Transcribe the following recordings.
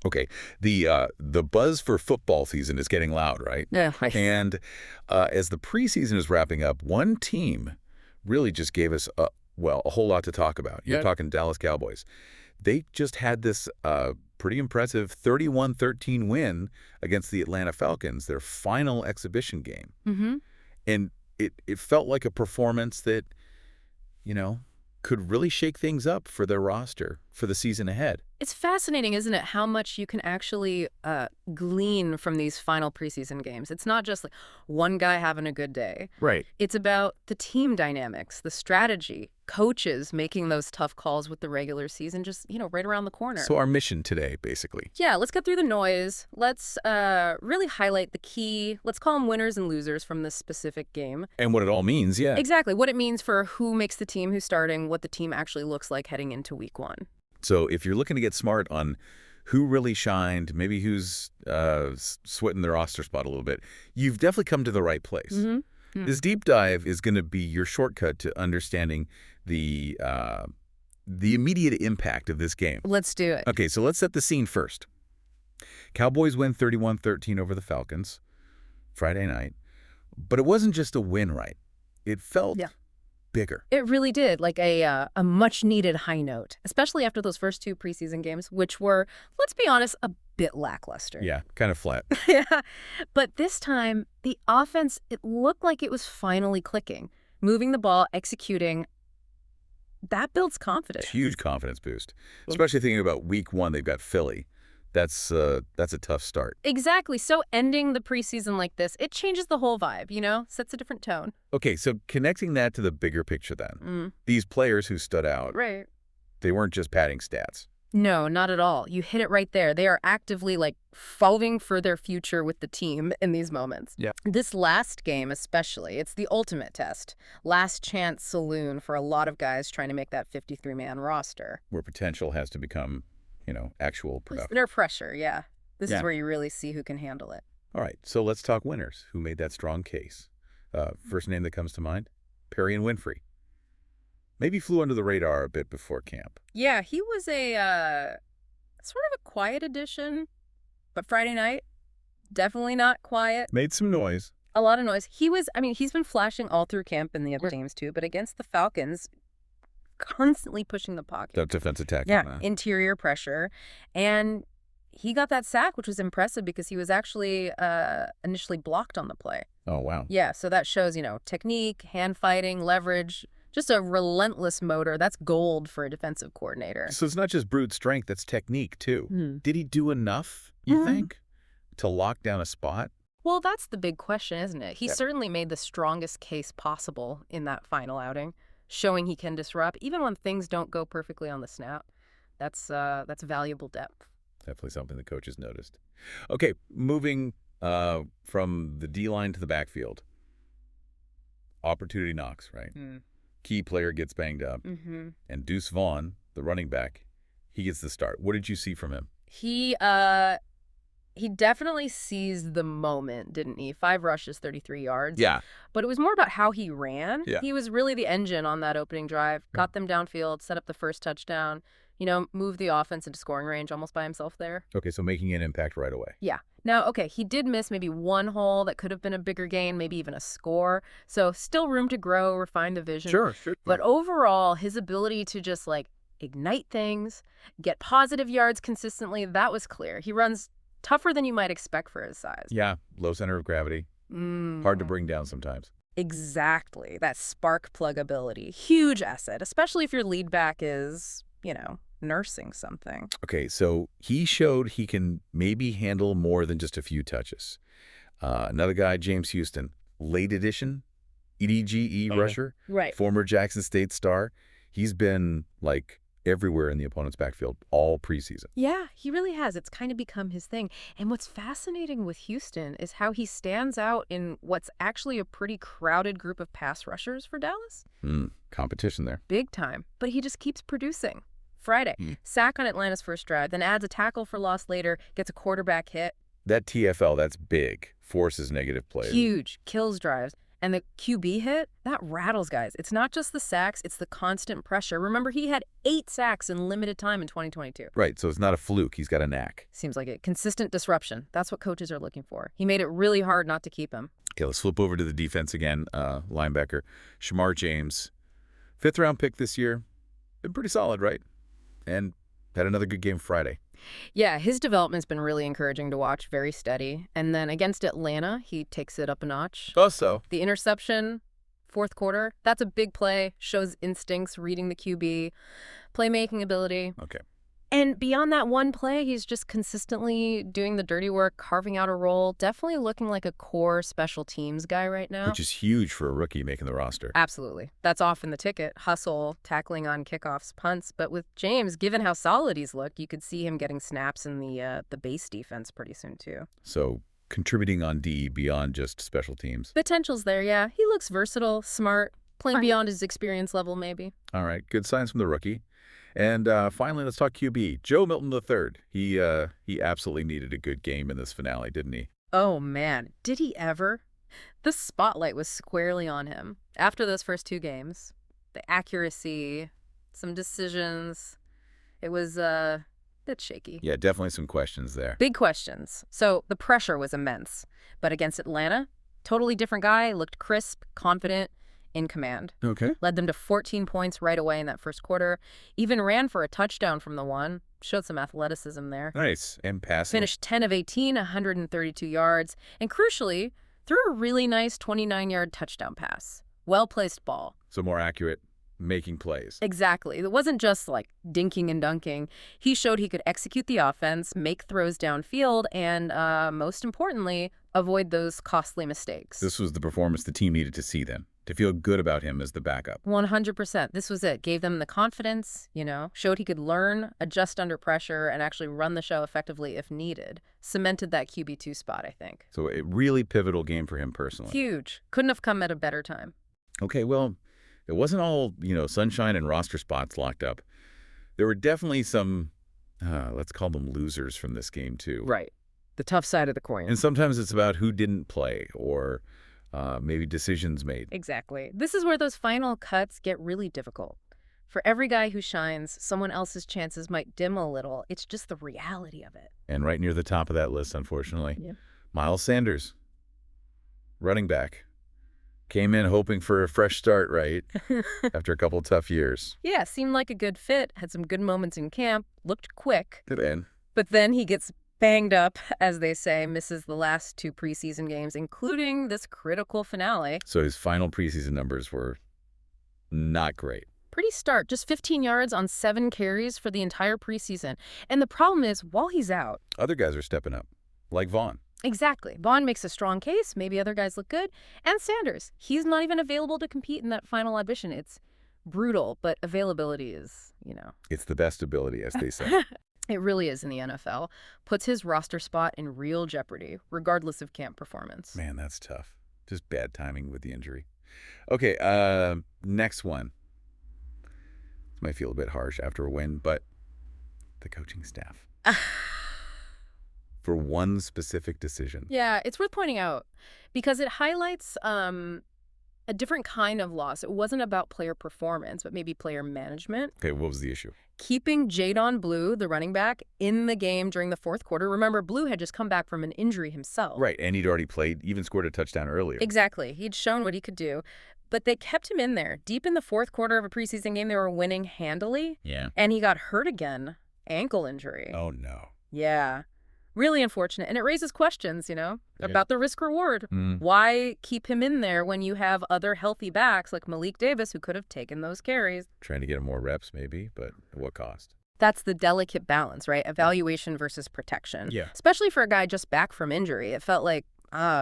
Okay, the buzz for football season is getting loud, right? Yeah. And as the preseason is wrapping up, one team really just gave us a whole lot to talk about. You're Yeah. talking Dallas Cowboys. They just had this pretty impressive 31-13 win against the Atlanta Falcons, their final exhibition game. Mm-hmm. And it felt like a performance that, could really shake things up for their roster for the season ahead. It's fascinating, isn't it, how much you can actually glean from these final preseason games. It's not just like one guy having a good day. Right. It's about the team dynamics, the strategy, coaches making those tough calls with the regular season just, right around the corner. So our mission today, basically. Yeah, let's get through the noise. Let's really highlight the key, let's call them winners and losers from this specific game. And what it all means, yeah. Exactly, what it means for who makes the team, who's starting, what the team actually looks like heading into week 1. So if you're looking to get smart on who really shined, maybe who's sweating their roster spot a little bit, you've definitely come to the right place. Mm-hmm. Mm-hmm. This deep dive is going to be your shortcut to understanding the immediate impact of this game. Let's do it. Okay, so let's set the scene first. Cowboys win 31-13 over the Falcons Friday night, but it wasn't just a win, right? It felt bigger. It really did, like a much-needed high note, especially after those first 2 preseason games, which were, let's be honest, a bit lackluster. Yeah, kind of flat. Yeah, but this time, the offense, it looked like it was finally clicking. Moving the ball, executing, that builds confidence. Huge confidence boost, especially thinking about week 1, they've got Philly. That's a tough start. Exactly. So ending the preseason like this, it changes the whole vibe, sets a different tone. Okay, so connecting that to the bigger picture then. These players who stood out, Right. they weren't just padding stats. No, not at all. You hit it right there. They are actively, fighting for their future with the team in these moments. Yeah. This last game especially, it's the ultimate test. Last chance saloon for a lot of guys trying to make that 53-man roster. Where potential has to become, actual production. Under pressure, yeah. This Yeah. is where you really see who can handle it. All right, so let's talk winners who made that strong case. First name that comes to mind, Perry and Winfrey. Maybe flew under the radar a bit before camp. Yeah, he was a sort of a quiet addition, but Friday night, definitely not quiet. Made some noise. A lot of noise. He's been flashing all through camp in the other games too, but against the Falcons, constantly pushing the pocket. That defense attack. Yeah, interior pressure. And he got that sack, which was impressive because he was actually initially blocked on the play. Oh, wow. Yeah, so that shows, technique, hand fighting, leverage, just a relentless motor. That's gold for a defensive coordinator. So it's not just brute strength, that's technique too. Did he do enough, you think, to lock down a spot? Well, that's the big question, isn't it? He certainly made the strongest case possible in that final outing, showing he can disrupt, even when things don't go perfectly on the snap. That's valuable depth. Definitely something the coaches noticed. Okay, moving from the D-line to the backfield. Opportunity knocks, right? Key player gets banged up. And Deuce Vaughn, the running back, he gets the start. What did you see from him? He definitely seized the moment, didn't he? 5 rushes, 33 yards. Yeah. But it was more about how he ran. Yeah. He was really the engine on that opening drive, got them downfield, set up the first touchdown, moved the offense into scoring range almost by himself there. Okay, so making an impact right away. Yeah. Now, okay, he did miss maybe one hole that could have been a bigger gain, maybe even a score. So still room to grow, refine the vision. Sure. But overall, his ability to just ignite things, get positive yards consistently, that was clear. He runs tougher than you might expect for his size. Yeah, low center of gravity. Hard to bring down sometimes. Exactly. That spark plug ability. Huge asset, especially if your lead back is, nursing something. Okay, so he showed he can maybe handle more than just a few touches. Another guy, James Houston, late edition, EDGE rusher, Right. former Jackson State star. He's been everywhere in the opponent's backfield all preseason. Yeah, he really has. It's kind of become his thing. And what's fascinating with Houston is how he stands out in what's actually a pretty crowded group of pass rushers for Dallas. Competition there. Big time. But he just keeps producing. Friday, sack on Atlanta's first drive, then adds a tackle for loss later, gets a quarterback hit. That TFL, that's big. Forces negative plays. Huge. Kills drives. And the QB hit, that rattles guys. It's not just the sacks, it's the constant pressure. Remember, he had 8 sacks in limited time in 2022. Right, so it's not a fluke. He's got a knack. Seems like it. Consistent disruption. That's what coaches are looking for. He made it really hard not to keep him. Okay, let's flip over to the defense again. Linebacker, Shamar James. 5th-round pick this year. Been pretty solid, right? And had another good game Friday. Yeah, his development's been really encouraging to watch, very steady. And then against Atlanta, he takes it up a notch. Oh, so. The interception, 4th quarter, that's a big play, shows instincts, reading the QB, playmaking ability. Okay. And beyond that one play, he's just consistently doing the dirty work, carving out a role, definitely looking like a core special teams guy right now. Which is huge for a rookie making the roster. Absolutely. That's often the ticket. Hustle, tackling on kickoffs, punts. But with James, given how solid he's looked, you could see him getting snaps in the base defense pretty soon, too. So contributing on D beyond just special teams. Potential's there, yeah. He looks versatile, smart, playing beyond his experience level, maybe. All right, good signs from the rookie. And finally, let's talk QB. Joe Milton III. He absolutely needed a good game in this finale, didn't he? Oh, man. Did he ever? The spotlight was squarely on him. After those first 2 games, the accuracy, some decisions, it was a bit shaky. Yeah, definitely some questions there. Big questions. So the pressure was immense. But against Atlanta, totally different guy, looked crisp, confident, in command. Okay. Led them to 14 points right away in that first quarter. Even ran for a touchdown from the one. Showed some athleticism there. Nice. And passing. Finished 10 of 18, 132 yards. And crucially, threw a really nice 29-yard touchdown pass. Well-placed ball. So more accurate, making plays. Exactly. It wasn't just like dinking and dunking. He showed he could execute the offense, make throws downfield, and most importantly, avoid those costly mistakes. This was the performance the team needed to see then, to feel good about him as the backup. 100%. This was it. Gave them the confidence, showed he could learn, adjust under pressure, and actually run the show effectively if needed. Cemented that QB2 spot, I think. So a really pivotal game for him personally. Huge. Couldn't have come at a better time. Okay, well, it wasn't all, sunshine and roster spots locked up. There were definitely some, let's call them losers from this game too. Right. The tough side of the coin. And sometimes it's about who didn't play or maybe decisions made. Exactly. This is where those final cuts get really difficult. For every guy who shines, someone else's chances might dim a little. It's just the reality of it. And right near the top of that list, unfortunately, Yeah. Miles Sanders, running back, came in hoping for a fresh start, right, after a couple of tough years. Yeah, seemed like a good fit, had some good moments in camp, looked quick. Good end. But then he gets banged up, as they say, misses the last 2 preseason games, including this critical finale. So his final preseason numbers were not great. Pretty stark, just 15 yards on 7 carries for the entire preseason. And the problem is, while he's out... Other guys are stepping up, like Vaughn. Exactly. Vaughn makes a strong case. Maybe other guys look good. And Sanders, he's not even available to compete in that final audition. It's brutal, but availability is, It's the best ability, as they say. It really is in the NFL. Puts his roster spot in real jeopardy, regardless of camp performance. Man, that's tough. Just bad timing with the injury. Okay, next one. This might feel a bit harsh after a win, but the coaching staff. For one specific decision. Yeah, it's worth pointing out because it highlights a different kind of loss. It wasn't about player performance, but maybe player management. Okay, what was the issue? Keeping Jadon Blue, the running back, in the game during the 4th quarter. Remember, Blue had just come back from an injury himself. Right, and he'd already played, even scored a touchdown earlier. Exactly. He'd shown what he could do. But they kept him in there. Deep in the 4th quarter of a preseason game, they were winning handily. Yeah. And he got hurt again. Ankle injury. Oh, no. Yeah. Really unfortunate. And it raises questions, about the risk-reward. Why keep him in there when you have other healthy backs like Malik Davis who could have taken those carries? Trying to get him more reps, maybe, but at what cost? That's the delicate balance, right? Evaluation versus protection. Yeah. Especially for a guy just back from injury. It felt like,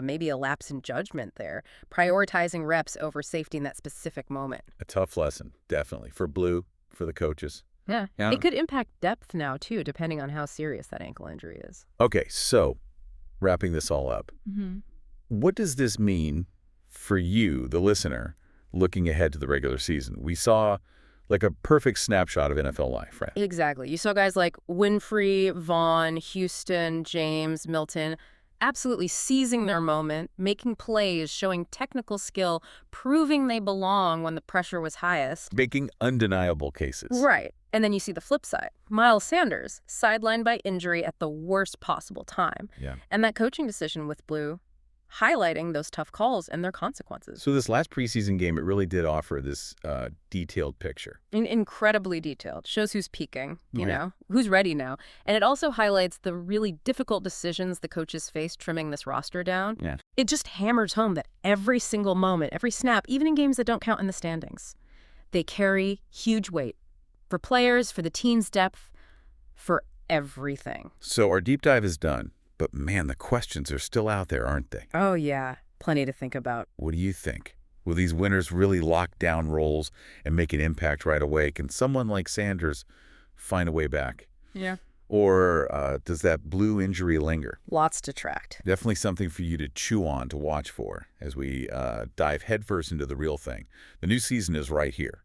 maybe a lapse in judgment there. Prioritizing reps over safety in that specific moment. A tough lesson, definitely, for Blue, for the coaches. Yeah. It could impact depth now, too, depending on how serious that ankle injury is. Okay, so wrapping this all up, what does this mean for you, the listener, looking ahead to the regular season? We saw like a perfect snapshot of NFL life, right? Exactly. You saw guys like Winfrey, Vaughn, Houston, James, Milton Absolutely seizing their moment, making plays, showing technical skill, proving they belong when the pressure was highest. Making undeniable cases. Right. And then you see the flip side. Miles Sanders, sidelined by injury at the worst possible time. Yeah. And that coaching decision with Blue, highlighting those tough calls and their consequences. So this last preseason game, it really did offer this detailed picture. Incredibly detailed. Shows who's peaking, you Right. know, who's ready now. And it also highlights the really difficult decisions the coaches face trimming this roster down. Yeah. It just hammers home that every single moment, every snap, even in games that don't count in the standings, they carry huge weight for players, for the team's depth, for everything. So our deep dive is done, but man, the questions are still out there, aren't they? Oh, yeah. Plenty to think about. What do you think? Will these winners really lock down roles and make an impact right away? Can someone like Sanders find a way back? Yeah. Or does that Blue injury linger? Lots to track. Definitely something for you to chew on, to watch for, as we dive headfirst into the real thing. The new season is right here.